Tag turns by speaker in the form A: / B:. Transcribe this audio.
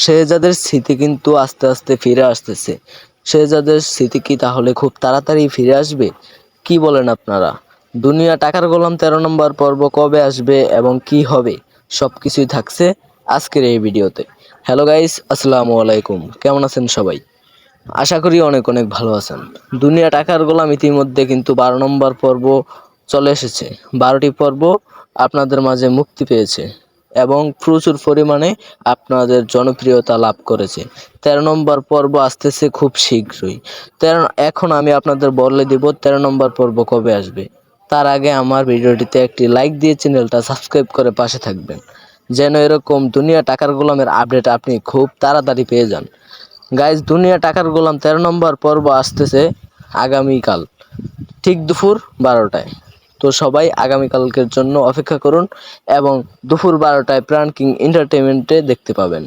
A: শেহজাদের স্মৃতি কিন্তু আস্তে আস্তে ফিরে আসতেছে। শেহজাদের স্মৃতি কি তাহলে খুব তাড়াতাড়ি ফিরে আসবে? কি বলেন আপনারা? দুনিয়া টাকার গোলাম 13 নম্বর পর্ব কবে আসবে এবং কি হবে, সবকিছুই থাকছে আজকের এই ভিডিওতে। হ্যালো গাইস, আসসালামু আলাইকুম। কেমন আছেন সবাই? আশা করি অনেক অনেক ভালো আছেন। দুনিয়া টাকার গোলাম ইতিমধ্যে কিন্তু 12 নম্বর পর্ব চলে এসেছে। 12টি পর্ব আপনাদের মাঝে মুক্তি পেয়েছে এবং প্রচুর পরিমাণে আপনাদের জনপ্রিয়তা লাভ করেছে। 13 নম্বর পর্ব আসতেছে খুব শীঘ্রই। এখন আমি আপনাদের বলে দিব 13 নম্বর পর্ব কবে আসবে। তার আগে আমার ভিডিওটিতে একটি লাইক দিয়ে চ্যানেলটা সাবস্ক্রাইব করে পাশে থাকবেন, যেন এরকম দুনিয়া টাকার গোলামের আপডেট আপনি খুব তাড়াতাড়ি পেয়ে যান। গাইজ, দুনিয়া টাকার গোলাম 13 নম্বর পর্ব আসতেছে আগামীকাল ঠিক দুপুর 12টায়। তো সবাই আগামীকালকের জন্য অপেক্ষা করুন এবং দুপুর 12টায় প্রাণ কিং এন্টারটেইনমেন্টে দেখতে পাবেন।